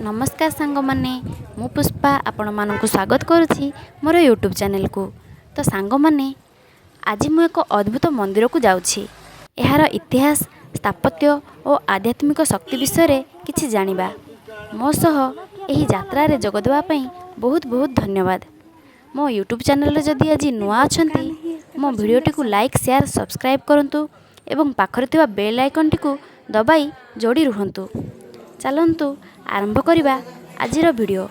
नमस्कार सांग माने मु पुष्पा आपण मानक स्वागत करुछि मोर यूट्यूब चैनल को। तो सांग माने आज मु एक अद्भुत मंदिर को जाउछि। एहार इतिहास स्थापत्य और आध्यात्मिक शक्ति विषय रे किछि जानिबा। मो सह एही यात्रा रे जोग देबा पई बहुत बहुत धन्यवाद। मो यूट्यूब चैनल रे जदि आज नुआ अछंती मो वीडियोटी को लाइक शेयर सब्सक्राइब करंतु एवं पाखरे थिबा बेल आइकन टी को दबाई जोड़ी रुहंतु। चलंतु आरंभ करिबा आजिर वीडियो।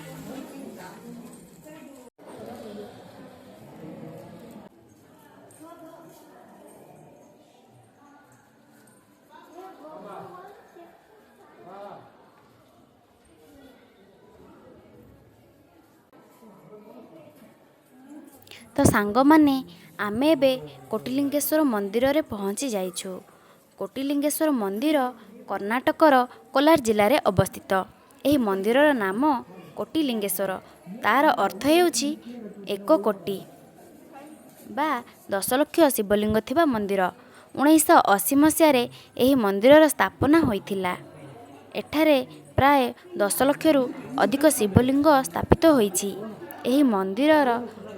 तो सांग माने आमे एबे कोटिलिंगेश्वर मंदिर रे पहुंची जाइछु। कोटिलिंगेश्वर मंदिर कर्नाटकर कोलार जिले में अवस्थित। यह मंदिर नाम कोटिलिंगेश्वर। तार अर्थ हेउछि एक कोटी बा 10 लक्ष शिवलिंग थिबा मंदिर। 1980 मसीह यह मंदिर स्थापना होइथिला। एठारे प्राय 10 लक्षरु अधिक शिवलिंग स्थापित होइछि। यह मंदिर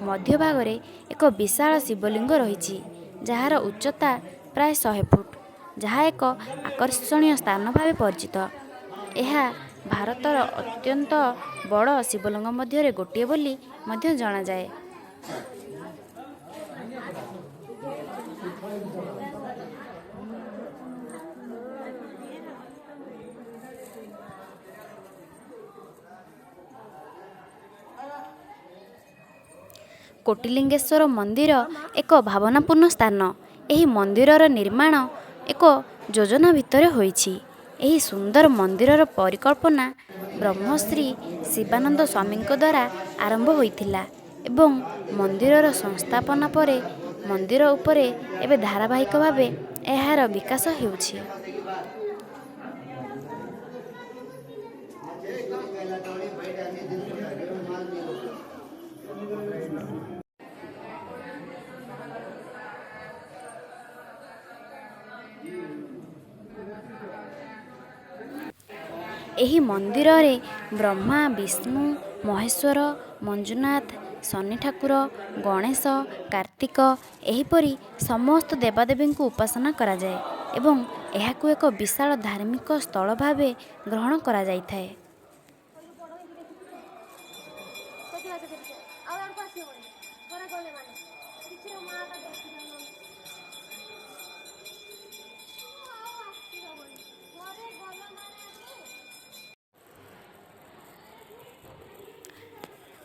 मध्य भाग रे एक विशाल शिवलिंग रहिछि जहार उच्चता प्राय 100 फुट, जहाँ एक आकर्षणीय स्थान भाव परिचित। यह भारतर अत्यंत बड़ शिवलिंग मध्य गोटे बोली मध्य जणा जाए। कोटिलिंगेश्वर मंदिर एक भावनापूर्ण स्थान। यह मंदिरर निर्माण एक योजना भितर होइछि। यही सुंदर मंदिरर परिकल्पना ब्रह्मश्री शिवानंद स्वामी द्वारा आरंभ होइथिला एवं मंदिरर संस्थापना परे मंदिर उपरे एबे धारावाहिक भावे एहार विकास हेउछि। एही मंदिर रे ब्रह्मा विष्णु महेश्वर मंजुनाथ शनि ठाकुर गणेश कार्तिक एहीपरि समस्त देवादेवी को उपासना करा जाए एवं एहाकु एक विशाल धार्मिक स्थल भावे ग्रहण करा जाइथाए।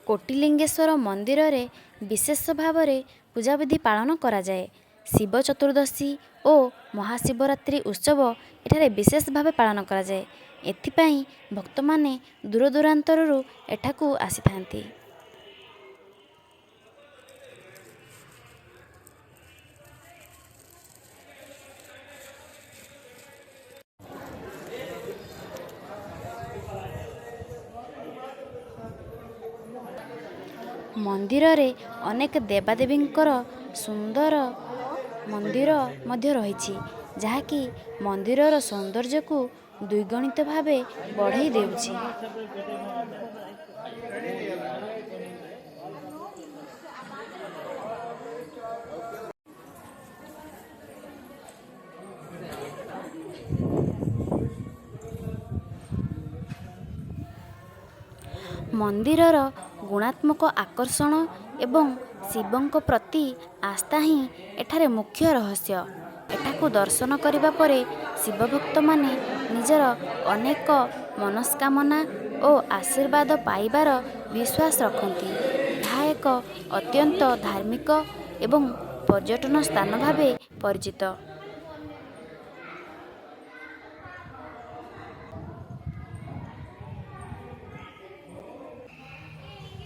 कोटिलिंगेश्वर मंदिर रे विशेष भाव रे पूजा विधि पालन करा जाए। शिव चतुर्दशी और महाशिवरात्रि उत्सव एठारे विशेष भावे पालन करा जाए। एथिपाई भक्त माने दूर दूरांतररू एठाकू आसीथांती। मंदिर रे अनेक देवादेवींकर सुंदर मंदिर मध्य रहिछि जहाँकि मंदिरर सौंदर्य को द्विगुणित भावे बढ़ाई देउछि। मंदिरर गुणात्मक आकर्षण एवं शिवंक प्रति आस्था ही एठारे मुख्य रहस्य। एठाकू दर्शन करिबा परे शिवभक्त माने निजर अनेक मनस्कामना और आशीर्वाद पाइबार विश्वास रखती। यह एक अत्यंत धार्मिक एवं पर्यटन स्थान भावे परिचित।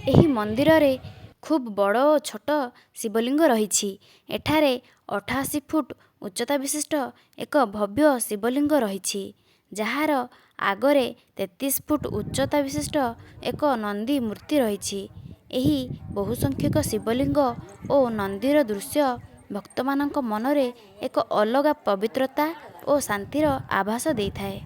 एही मंदिर रे खूब बड़ और छोट शिवलिंग रहिछि। एठारे 88 फुट उच्चता विशिष्ट एक भव्य शिवलिंग रहिछि जहार आगरे 33 फुट उच्चता विशिष्ट एक नंदी मूर्ति रहिछि। एही बहुसंख्यक शिवलिंग और नंदीर दृश्य भक्तमानक मनरे एक अलग पवित्रता और शांतिर आभास देइथाए।